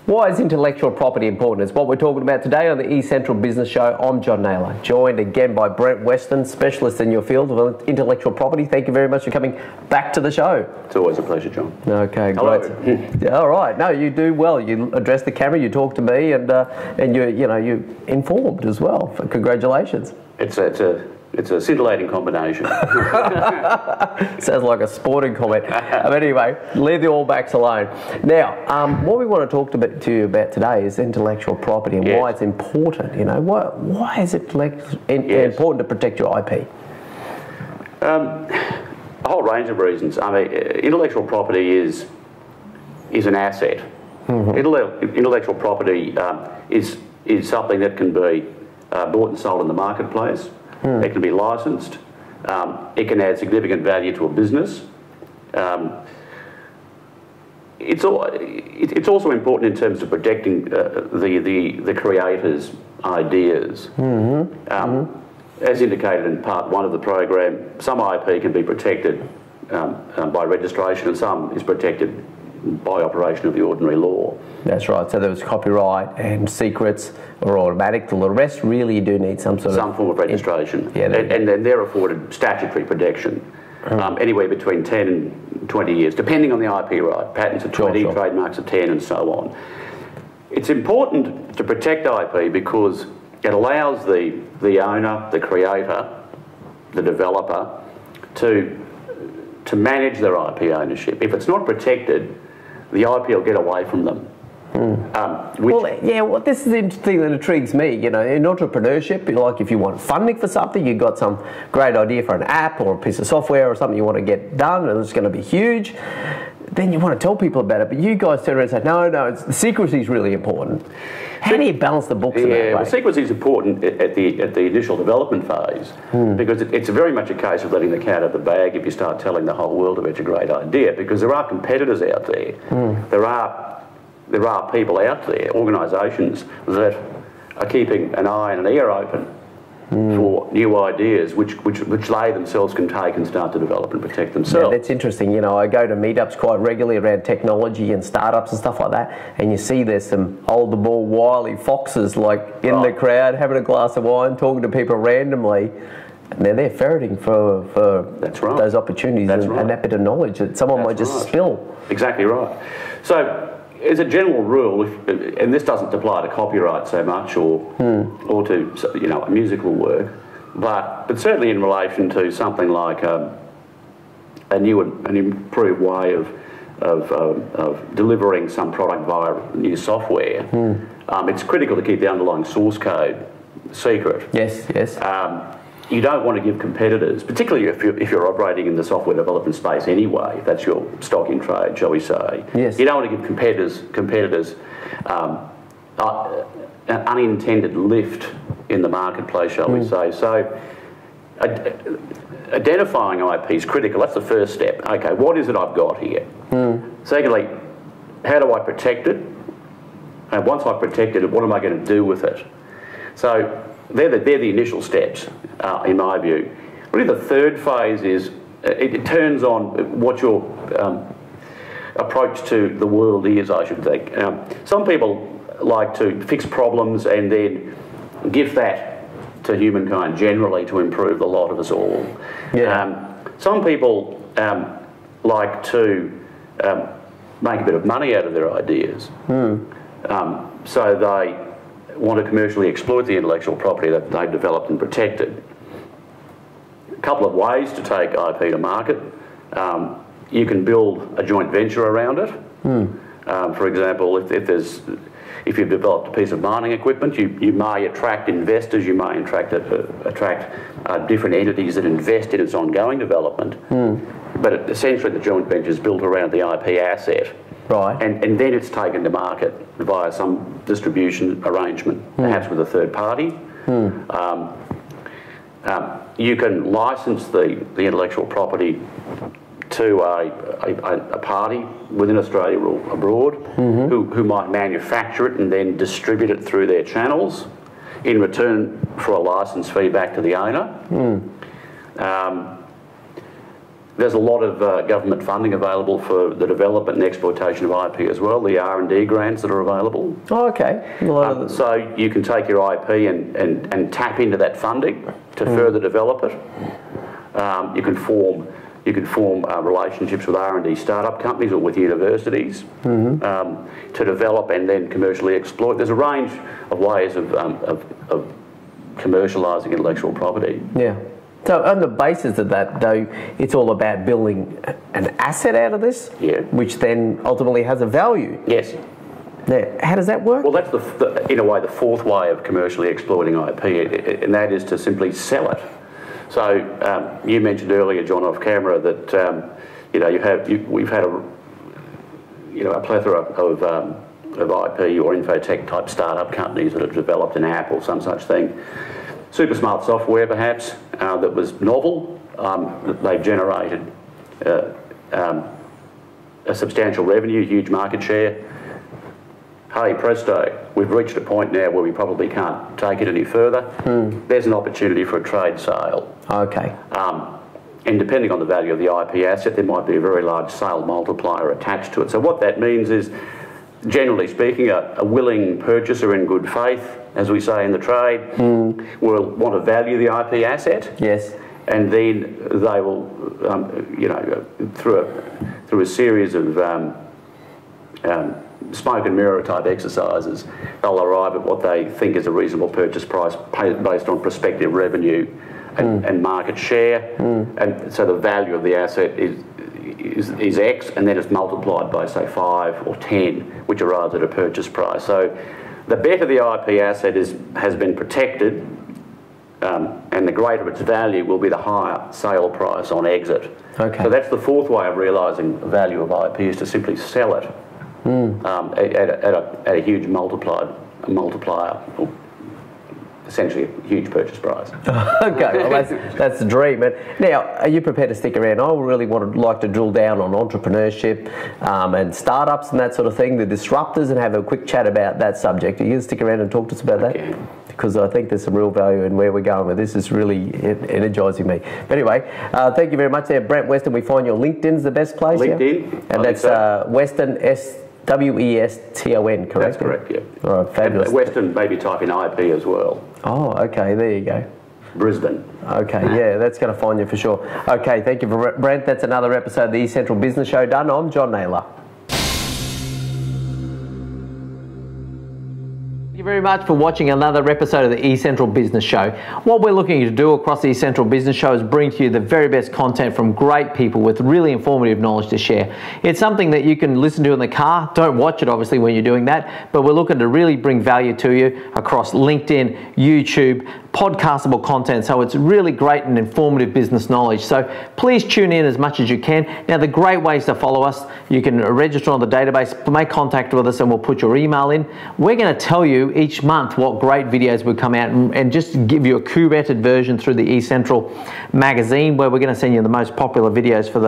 Why is intellectual property important? It's what we're talking about today on the eCentral Business Show. I'm John Nayler, joined again by Brent Weston, specialist in your field of intellectual property. Thank you very much for coming back to the show. It's always a pleasure, John. Okay, Hello. great. All right. No, you do well. You address the camera, you talk to me, and you're informed as well. Congratulations. It's a scintillating combination. Sounds like a sporting comment. But anyway, leave the All Blacks alone. Now, what we want to talk to you about today is intellectual property and why it's important. You know, why is it important to protect your IP? A whole range of reasons. I mean, intellectual property is an asset. Mm-hmm. Intellectual property is something that can be bought and sold in the marketplace. It can be licensed. It can add significant value to a business. It's also important in terms of protecting the creator's ideas. As indicated in part 1 of the program, some IP can be protected by registration, and some is protected by operation of the ordinary law. That's right. So there was copyright and secrets are automatic. The rest really you do need some form of registration. And then they're afforded statutory protection, anywhere between 10 and 20 years, depending on the IP right. Patents are 20, trademarks are 10, and so on. It's important to protect IP because it allows the owner, the creator, the developer to manage their IP ownership. If it's not protected, the IP will get away from them. This is the thing that intrigues me. You know, in entrepreneurship, like if you want funding for something, you've got some great idea for an app or a piece of software or something you want to get done, and it's going to be huge. Then you want to tell people about it, but you guys turn around and say, no, the secrecy is really important. How do you balance the books in that way? Well, secrecy is important at the initial development phase because it's very much a case of letting the cat out of the bag if you start telling the whole world about your great idea, because there are competitors out there. There are people out there, organisations, that are keeping an eye and an ear open for new ideas which they themselves can take and start to develop and protect themselves. Yeah, that's interesting. You know, I go to meetups quite regularly around technology and startups and stuff like that, and you see there's some old, more wily foxes like in the crowd having a glass of wine, talking to people randomly, and they're there ferreting for those opportunities and that bit of knowledge that someone might just spill. Exactly right. So, as a general rule, and this doesn't apply to copyright so much, or to musical work, but certainly in relation to something like a new and improved way of delivering some product via new software, it's critical to keep the underlying source code secret. Yes. You don't want to give competitors, particularly if you're operating in the software development space anyway, if that's your stock in trade, shall we say. Yes. You don't want to give competitors an unintended lift in the marketplace, shall we say. So identifying IP is critical. That's the first step. Okay, what is it I've got here? Secondly, how do I protect it? And once I've protected it, what am I going to do with it? So they're the initial steps, in my view. Really, the third phase is it turns on what your approach to the world is, I should think. Some people like to fix problems and then give that to humankind generally to improve the lot of us all. Some people like to make a bit of money out of their ideas. So they want to commercially exploit the intellectual property that they've developed and protected. A couple of ways to take IP to market. You can build a joint venture around it. For example, if you've developed a piece of mining equipment, you may attract investors, you may attract different entities that invest in its ongoing development. But essentially the joint venture is built around the IP asset. Right. And then it's taken to market via some distribution arrangement, perhaps with a third party. You can license the intellectual property to a party within Australia or abroad who might manufacture it and then distribute it through their channels in return for a license fee back to the owner. There's a lot of government funding available for the development and exploitation of IP as well, the R&D grants that are available. Oh, okay. So you can take your IP and tap into that funding to further develop it. You can form relationships with R&D startup companies or with universities to develop and then commercially exploit. There's a range of ways of commercialising intellectual property. Yeah. So on the basis of that, though, it's all about building an asset out of this, which then ultimately has a value. Yes. Now, how does that work? Well, that's in a way the fourth way of commercially exploiting IP, and that is to simply sell it. So you mentioned earlier, John, off camera, that we've had a plethora of IP or infotech type startup companies that have developed an app or some such thing. Super smart software, perhaps, that was novel. They've generated a substantial revenue, huge market share. Hey, presto, we've reached a point now where we probably can't take it any further. There's an opportunity for a trade sale. Okay. And depending on the value of the IP asset, there might be a very large sale multiplier attached to it. So what that means is, generally speaking, a willing purchaser in good faith, as we say in the trade, will want to value the IP asset. Yes. And then they will, through a series of smoke and mirror type exercises, they'll arrive at what they think is a reasonable purchase price based on prospective revenue and market share. And so the value of the asset is X, and then it's multiplied by, say, 5 or 10, which arrives at a purchase price. So the better the IP asset has been protected, and the greater its value will be the higher sale price on exit. Okay. So that's the fourth way of realising the value of IP, is to simply sell it at a huge multiplier, or essentially a huge purchase price. Okay, well that's the dream. And now, are you prepared to stick around? I really like to drill down on entrepreneurship and startups and that sort of thing, the disruptors, and have a quick chat about that subject. Are you going to stick around and talk to us about that? Because I think there's some real value in where we're going with this. Is really energising me. But anyway, thank you very much there, Brent Weston. We find your LinkedIn's the best place. LinkedIn. And that's Weston, Weston, correct? That's correct, yeah. All right, fabulous. And Weston, maybe type in IP as well. Oh, okay, there you go. Brisbane. Okay, yeah, that's going to find you for sure. Okay, thank you, Brent. That's another episode of the eCentral Business Show done. I'm John Nayler. Thank you very much for watching another episode of the eCentral Business Show. What we're looking to do across the eCentral Business Show is bring to you the very best content from great people with really informative knowledge to share. It's something that you can listen to in the car. Don't watch it, obviously, when you're doing that, but we're looking to really bring value to you across LinkedIn, YouTube, podcastable content, so it's really great and informative business knowledge. So please tune in as much as you can. Now, the great ways to follow us, you can register on the database, make contact with us, and we'll put your email in. We're going to tell you each month what great videos will come out, and just give you a curated version through the eCentral magazine, where we're going to send you the most popular videos for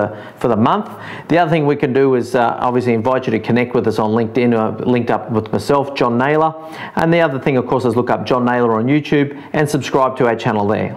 the month. The other thing we can do is obviously invite you to connect with us on LinkedIn, linked up with myself, John Nayler. And the other thing, of course, is look up John Nayler on YouTube and subscribe to our channel there.